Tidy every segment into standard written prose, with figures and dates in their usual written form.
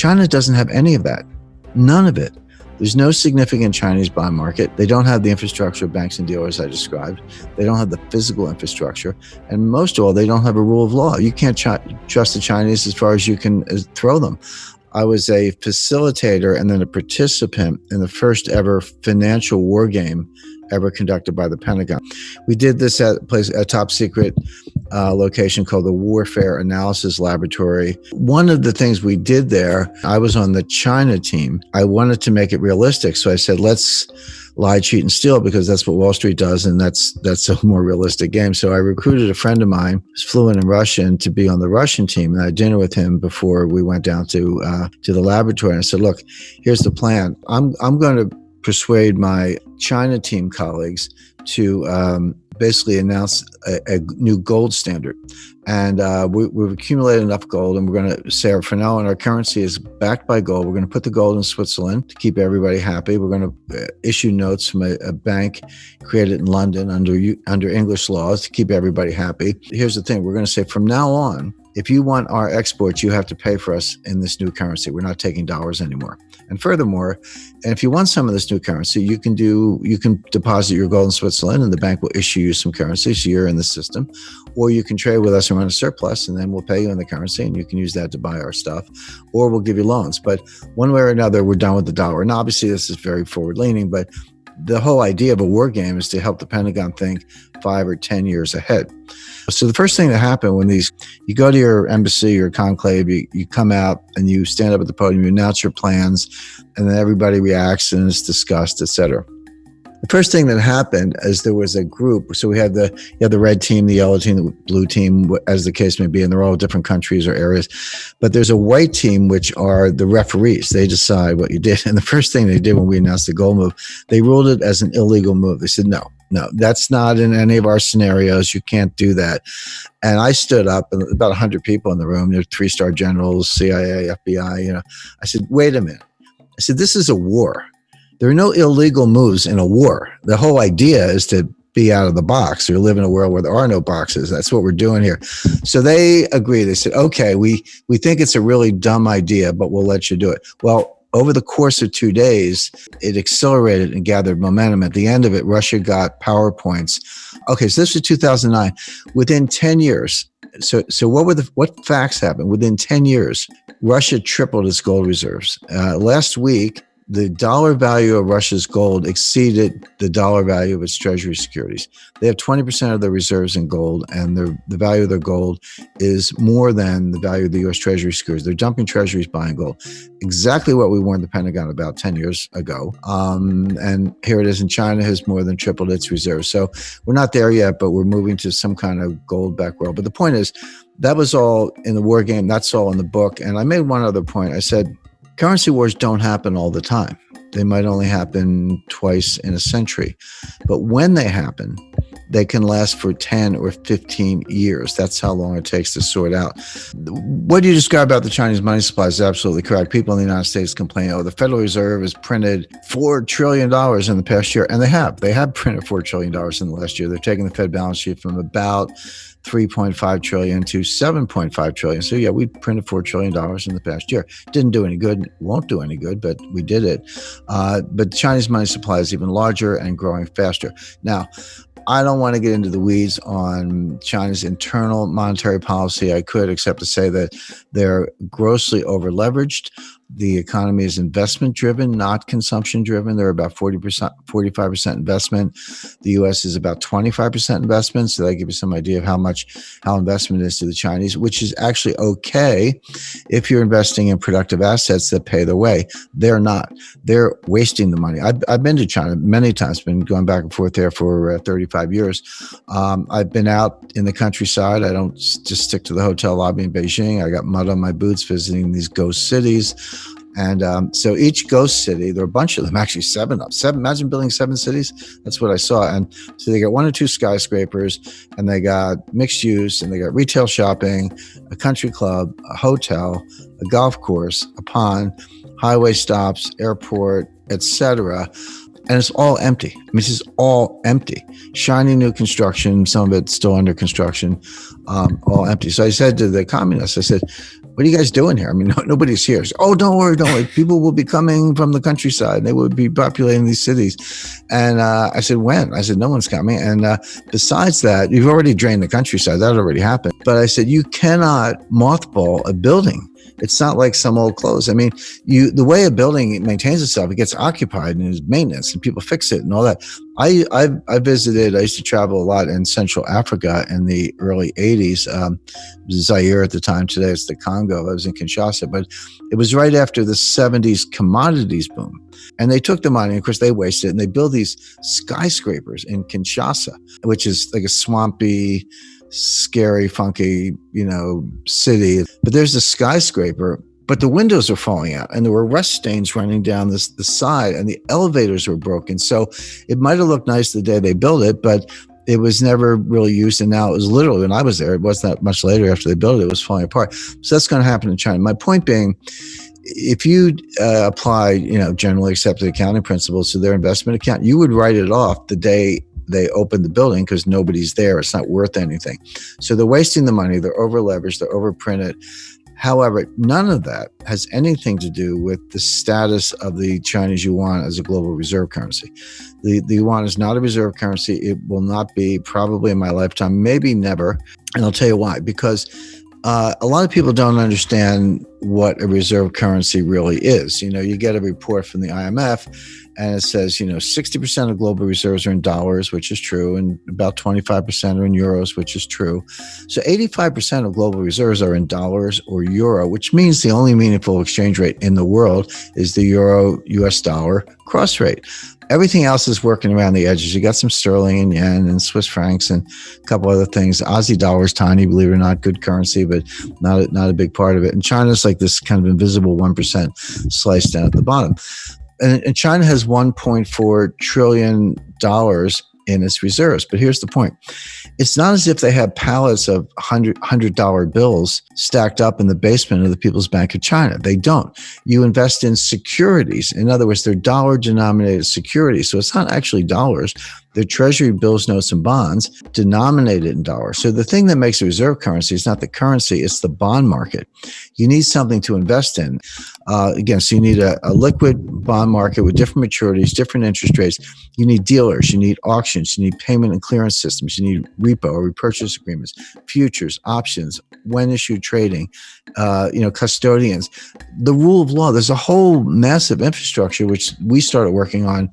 China doesn't have any of that. None of it. There's no significant Chinese bond market. They don't have the infrastructure of banks and dealers I described. They don't have the physical infrastructure. And most of all, they don't have a rule of law. You can't trust the Chinese as far as you can throw them. I was a facilitator and then a participant in the first ever financial war game ever conducted by the Pentagon. We did this at a top secret location called the Warfare Analysis Laboratory. One of the things we did there, I was on the China team. I wanted to make it realistic. So I said, let's lie, cheat, and steal, because that's what Wall Street does, and that's a more realistic game. So I recruited a friend of mine who's fluent in Russian to be on the Russian team, and I had dinner with him before we went down to the laboratory. And I said, look, here's the plan. I'm going to persuade my China team colleagues to basically announce a new gold standard. And we've accumulated enough gold, and we're going to say, for now on, our currency is backed by gold. We're going to put the gold in Switzerland to keep everybody happy. We're going to issue notes from a bank created in London under English laws to keep everybody happy. Here's the thing. We're going to say, from now on, if you want our exports, you have to pay for us in this new currency. We're not taking dollars anymore. And furthermore, and if you want some of this new currency, you can deposit your gold in Switzerland, and the bank will issue you some currency, so you're in the system. Or you can trade with us and run a surplus, and then we'll pay you in the currency, and you can use that to buy our stuff. Or we'll give you loans. But one way or another, we're done with the dollar. And obviously, this is very forward-leaning, but the whole idea of a war game is to help the Pentagon think 5 or 10 years ahead. So the first thing that happened when you go to your embassy or conclave, you come out and you stand up at the podium, you announce your plans, and then everybody reacts and it's discussed, et cetera. The first thing that happened is there was a group. So we had the red team, the yellow team, the blue team, as the case may be, and they're all different countries or areas. But there's a white team, which are the referees. They decide what you did. And the first thing they did when we announced the gold move, they ruled it as an illegal move. They said, no, that's not in any of our scenarios. You can't do that. And I stood up, and about 100 people in the room. There's 3-star generals, CIA, FBI. I said, wait a minute. I said, this is a war. There are no illegal moves in a war. The whole idea is to be out of the box or live in a world where there are no boxes. That's what we're doing here. So they agreed. They said, okay, we think it's a really dumb idea, but we'll let you do it. Well, over the course of 2 days, it accelerated and gathered momentum. At the end of it, Russia got PowerPoints. Okay, so this was 2009. Within 10 years, so what facts happened? Within 10 years, Russia tripled its gold reserves. Last week, the dollar value of Russia's gold exceeded the dollar value of its treasury securities. They have 20% of their reserves in gold, and the value of their gold is more than the value of the U.S. treasury securities. They're dumping treasuries, buying gold. Exactly what we warned the Pentagon about 10 years ago. And here it is, and China has more than tripled its reserves. So we're not there yet, but we're moving to some kind of gold-backed world. But the point is, that was all in the war game. That's all in the book. And I made one other point. I said, currency wars don't happen all the time. They might only happen twice in a century. But when they happen, they can last for 10 or 15 years. That's how long it takes to sort out. What you describe about the Chinese money supply is absolutely correct. People in the United States complain, the Federal Reserve has printed $4 trillion in the past year. And they have printed $4 trillion in the last year. They're taking the Fed balance sheet from about 3.5 trillion to 7.5 trillion. So yeah, we printed $4 trillion in the past year. Didn't do any good, won't do any good, but we did it. But Chinese money supply is even larger and growing faster. Now, I don't want to get into the weeds on China's internal monetary policy. I could, except to say that they're grossly over-leveraged. The economy is investment-driven, not consumption-driven. They're about 45% investment. The U.S. is about 25% investment. So that gives you some idea of how investment is to the Chinese, which is actually okay if you're investing in productive assets that pay the way. They're not. They're wasting the money. I've been to China many times, been going back and forth there for 35 years. I've been out in the countryside. I don't just stick to the hotel lobby in Beijing. I got mud on my boots visiting these ghost cities. And so each ghost city, there are a bunch of them, actually seven. Imagine building 7 cities. That's what I saw. And so they got 1 or 2 skyscrapers, and they got mixed use, and they got retail shopping, a country club, a hotel, a golf course, a pond, highway stops, airport, etc. And it's all empty. I mean, it's just all empty. Shiny new construction, some of it still under construction, all empty. So I said to the communists, I said, what are you guys doing here? I mean, nobody's here. So, oh, don't worry. People will be coming from the countryside and they will be populating these cities. And I said, when? I said, no one's coming. And besides that, you've already drained the countryside. That already happened. But I said, you cannot mothball a building. It's not like some old clothes. I mean, the way a building maintains itself, it gets occupied and there's maintenance and people fix it and all that. I visited, I used to travel a lot in Central Africa in the early 80s. Zaire at the time, today it's the Congo. I was in Kinshasa, but it was right after the 70s commodities boom. And they took the money, of course they wasted it, and they built these skyscrapers in Kinshasa, which is like a swampy, scary, funky, city. But there's a skyscraper, but the windows are falling out and there were rust stains running down the side and the elevators were broken. So it might have looked nice the day they built it, but it was never really used. And now it was literally, when I was there, it wasn't that much later after they built it, it was falling apart. So that's going to happen in China. My point being, if you apply, generally accepted accounting principles to their investment account, you would write it off the day they open the building because nobody's there. It's not worth anything. So they're wasting the money. They're over leveraged. They're overprinted. However, none of that has anything to do with the status of the Chinese yuan as a global reserve currency. The yuan is not a reserve currency. It will not be, probably in my lifetime, maybe never. And I'll tell you why. Because a lot of people don't understand what a reserve currency really is. You get a report from the IMF and it says, 60% of global reserves are in dollars, which is true, and about 25% are in euros, which is true. So 85% of global reserves are in dollars or euro, which means the only meaningful exchange rate in the world is the euro-US dollar cross rate. Everything else is working around the edges. You got some sterling and yen and Swiss francs and a couple other things. Aussie dollar is tiny, believe it or not, good currency, but not a big part of it. And China's like this kind of invisible 1% sliced down at the bottom. And China has $1.4 trillion in its reserves. But here's the point. It's not as if they have pallets of $100 bills stacked up in the basement of the People's Bank of China. They don't. You invest in securities. In other words, they're dollar-denominated securities. So it's not actually dollars. They're treasury bills, notes, and bonds denominated in dollars. So the thing that makes a reserve currency is not the currency, it's the bond market. You need something to invest in. Again, so you need a liquid bond market with different maturities, different interest rates. You need dealers, you need auctions, you need payment and clearance systems, you need repo or repurchase agreements, futures, options, when issued trading, custodians. The rule of law, there's a whole massive infrastructure, which we started working on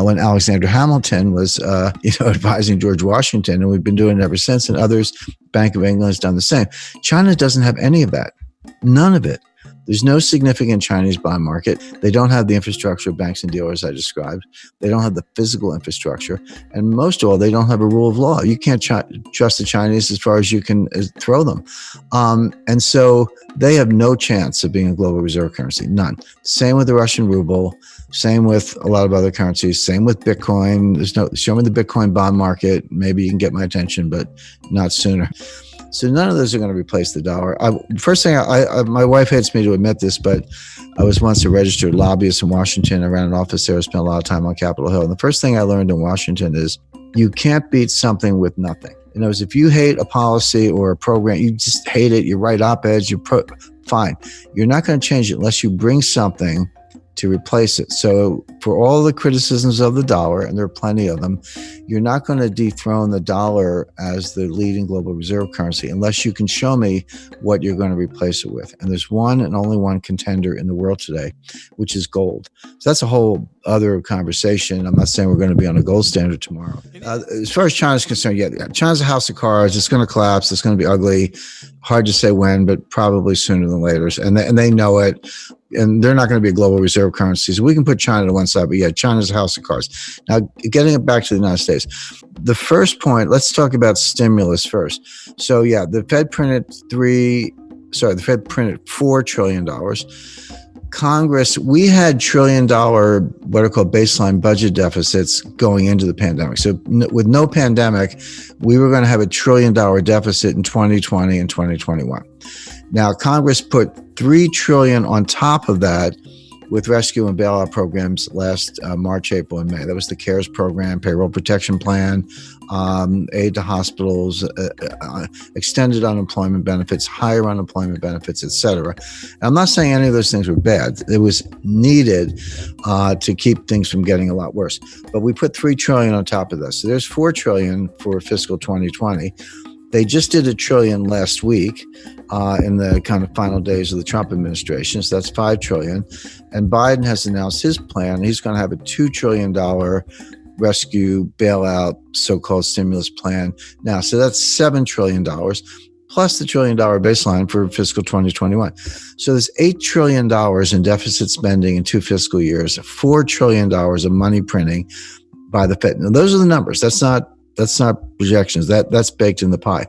when Alexander Hamilton was, advising George Washington, and we've been doing it ever since. And others, Bank of England has done the same. China doesn't have any of that, none of it. There's no significant Chinese bond market. They don't have the infrastructure of banks and dealers I described. They don't have the physical infrastructure. And most of all, they don't have a rule of law. You can't trust the Chinese as far as you can throw them. And so they have no chance of being a global reserve currency, none. Same with the Russian ruble, same with a lot of other currencies, same with Bitcoin. Show me the Bitcoin bond market. Maybe you can get my attention, but not sooner. So none of those are going to replace the dollar. First thing, my wife hates me to admit this, but I was once a registered lobbyist in Washington. I ran an office there. I spent a lot of time on Capitol Hill. And the first thing I learned in Washington is you can't beat something with nothing. In other words, if you hate a policy or a program, you just hate it, you write op-eds, fine. You're not going to change it unless you bring something to replace it. So for all the criticisms of the dollar, and there are plenty of them, you're not going to dethrone the dollar as the leading global reserve currency unless you can show me what you're going to replace it with. And there's one and only one contender in the world today, which is gold. So that's a whole other conversation. I'm not saying we're going to be on a gold standard tomorrow. As far as China's concerned, China's a house of cards. It's going to collapse. It's going to be ugly. Hard to say when, but probably sooner than later. And they know it. And they're not going to be a global reserve currency. So we can put China to one side, but China's a house of cards. Now, getting it back to the United States, the first point, let's talk about stimulus first. So the Fed printed $4 trillion. Congress, we had $1 trillion, what are called baseline budget deficits going into the pandemic. So with no pandemic, we were going to have $1 trillion deficit in 2020 and 2021. Now, Congress put $3 trillion on top of that with rescue and bailout programs last March, April, and May. That was the CARES program, payroll protection plan, aid to hospitals, extended unemployment benefits, higher unemployment benefits, etc. I'm not saying any of those things were bad. It was needed to keep things from getting a lot worse. But we put $3 trillion on top of this. So there's $4 trillion for fiscal 2020. They just did $1 trillion last week in the kind of final days of the Trump administration. So that's $5 trillion. And Biden has announced his plan. He's going to have a $2 trillion rescue bailout, so-called stimulus plan now. So that's $7 trillion plus the $1 trillion baseline for fiscal 2021. So there's $8 trillion in deficit spending in 2 fiscal years, $4 trillion of money printing by the Fed. Now, those are the numbers. That's not projections. That's baked in the pie.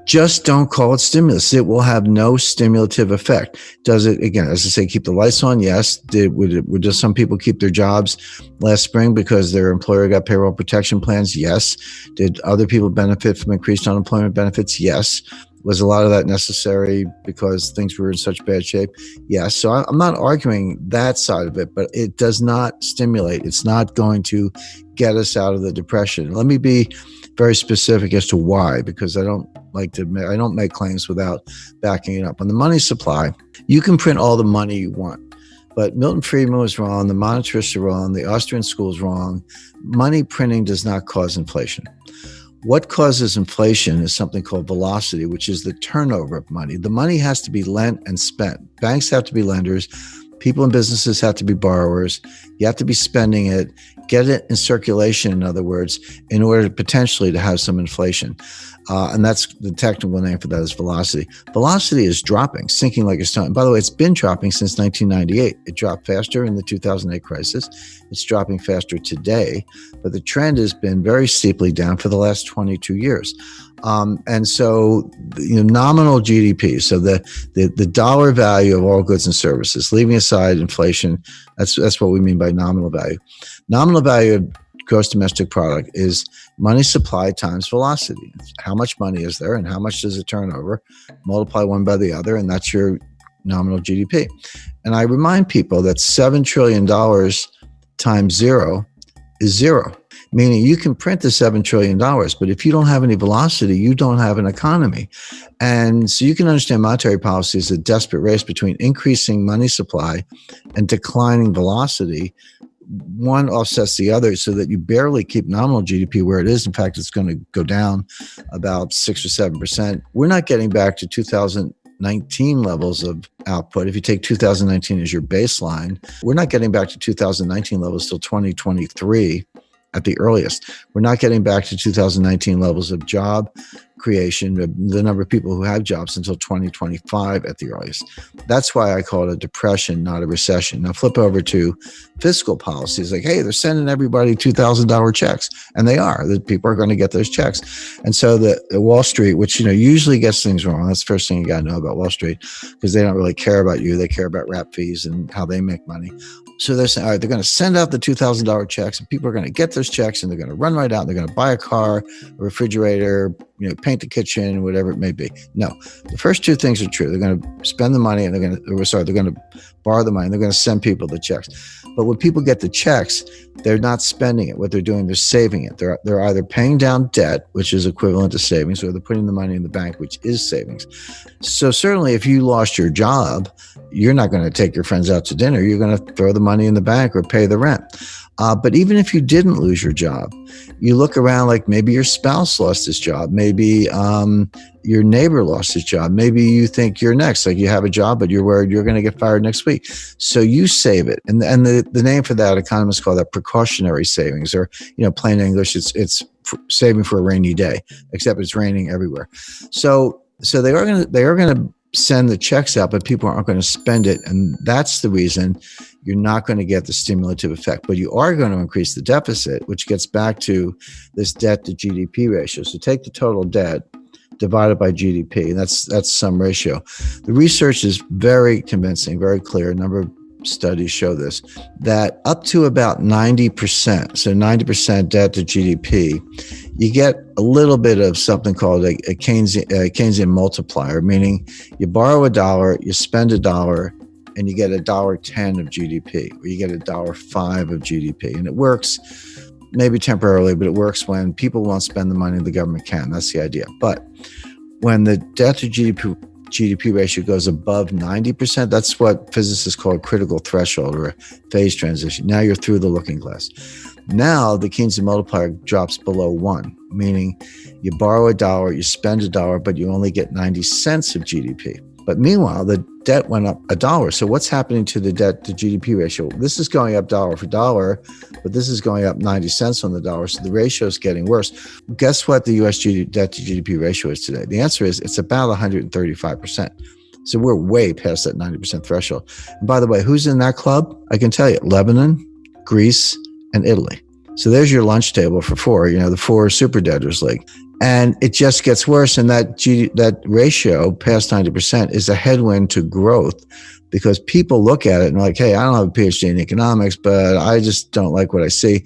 Just don't call it stimulus. It will have no stimulative effect. Does it, again, as I say, keep the lights on? Yes. Would just some people keep their jobs last spring because their employer got payroll protection plans? Yes. Did other people benefit from increased unemployment benefits? Yes. Was a lot of that necessary because things were in such bad shape? Yes. So I'm not arguing that side of it, but it does not stimulate. It's not going to get us out of the depression. Let me be very specific as to why, because I don't make claims without backing it up. On the money supply, you can print all the money you want, but Milton Friedman was wrong. The monetarists are wrong. The Austrian school is wrong. Money printing does not cause inflation. What causes inflation is something called velocity, which is the turnover of money. The money has to be lent and spent. Banks have to be lenders. People and businesses have to be borrowers. You have to be spending it, get it in circulation, in other words, in order to potentially to have some inflation. And that's the technical name for that is velocity. Velocity is dropping, sinking like a stone. And by the way, it's been dropping since 1998. It dropped faster in the 2008 crisis. It's dropping faster today, but the trend has been very steeply down for the last 22 years. And so, nominal GDP, so the dollar value of all goods and services, leaving aside inflation, that's what we mean by nominal value. Nominal value of gross domestic product is money supply times velocity. How much money is there and how much does it turn over? Multiply one by the other, and that's your nominal GDP. And I remind people that $7 trillion times zero is zero, meaning you can print the $7 trillion, but if you don't have any velocity, you don't have an economy. And so you can understand monetary policy is a desperate race between increasing money supply and declining velocity. One offsets the other so that you barely keep nominal GDP where it is. In fact, it's going to go down about 6 or 7%. We're not getting back to 2019 levels of output. If you take 2019 as your baseline, we're not getting back to 2019 levels till 2023 at the earliest. We're not getting back to 2019 levels of job creation, the number of people who have jobs, until 2025 at the earliest. That's why I call it a depression, not a recession. Now flip over to fiscal policies. Like, hey, they're sending everybody $2,000 checks, and they are. The people are going to get those checks. And so the Wall Street, which usually gets things wrong. That's the first thing you got to know about Wall Street, because they don't really care about you. They care about rap fees and how they make money. So they're saying, all right, they're going to send out the $2,000 checks, and people are going to get those checks, and they're going to run right out. And they're going to buy a car, a refrigerator, paint the kitchen, whatever it may be. No, the first two things are true. They're going to spend the money, and they're going to borrow the money, and they're going to send people the checks. But when people get the checks, they're not spending it. What they're doing, they're saving it. They're either paying down debt, which is equivalent to savings, or they're putting the money in the bank, which is savings. So certainly if you lost your job, you're not going to take your friends out to dinner. You're going to throw the money in the bank or pay the rent. But even if you didn't lose your job, you look around, like maybe your spouse lost his job. Maybe your neighbor lost his job. Maybe you think you're next, like you have a job, but you're worried you're going to get fired next week. So you save it. And the name for that, economists call that precautionary savings, or, plain English, it's saving for a rainy day, except it's raining everywhere. So they are going to send the checks out, but people aren't going to spend it. And that's the reason you're not going to get the stimulative effect, but you are going to increase the deficit, which gets back to this debt to GDP ratio. So take the total debt divided by GDP. That's some ratio. The research is very convincing, very clear. A number of studies show this, that up to about 90%, so 90% debt to GDP, you get a little bit of something called a Keynesian multiplier, meaning you borrow $1, you spend $1, and you get $1.10 of GDP, or you get $1.05 of GDP. And it works maybe temporarily, but it works when people won't spend the money the government can. That's the idea. But when the debt to GDP ratio goes above 90%, that's what physicists call a critical threshold or a phase transition. Now you're through the looking glass. Now the Keynesian multiplier drops below 1, meaning you borrow $1, you spend $1, but you only get 90 cents of GDP. But meanwhile, the debt went up $1. So what's happening to the debt to GDP ratio? This is going up dollar for dollar, but this is going up 90 cents on the dollar. So the ratio is getting worse. Guess what the US debt to GDP ratio is today? The answer is it's about 135%. So we're way past that 90% threshold. And by the way, who's in that club? I can tell you, Lebanon, Greece, and Italy. So there's your lunch table for four, the four super debtors league. And it just gets worse. And that ratio past 90% is a headwind to growth, because people look at it and are like, hey, I don't have a PhD in economics, but I just don't like what I see.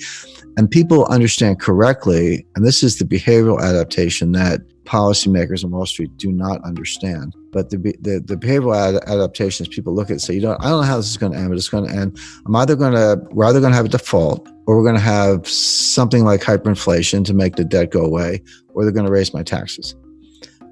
And people understand correctly, and this is the behavioral adaptation that policymakers on Wall Street do not understand. But the behavioral adaptations, people look at it and say, I don't know how this is going to end, but it's going to end. We're either going to have a default, or we're going to have something like hyperinflation to make the debt go away, or they're going to raise my taxes.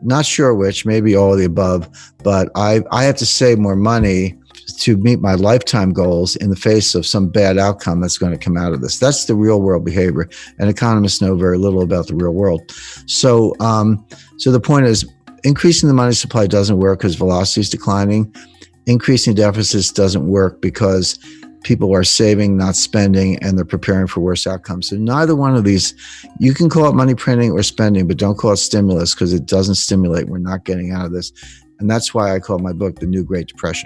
Not sure which, maybe all of the above, but I have to save more money to meet my lifetime goals in the face of some bad outcome that's going to come out of this. That's the real world behavior, and economists know very little about the real world. So the point is, increasing the money supply doesn't work because velocity is declining. Increasing deficits doesn't work because people are saving, not spending, and they're preparing for worse outcomes. So neither one of these, you can call it money printing or spending, but don't call it stimulus, because it doesn't stimulate. We're not getting out of this. And that's why I call my book The New Great Depression.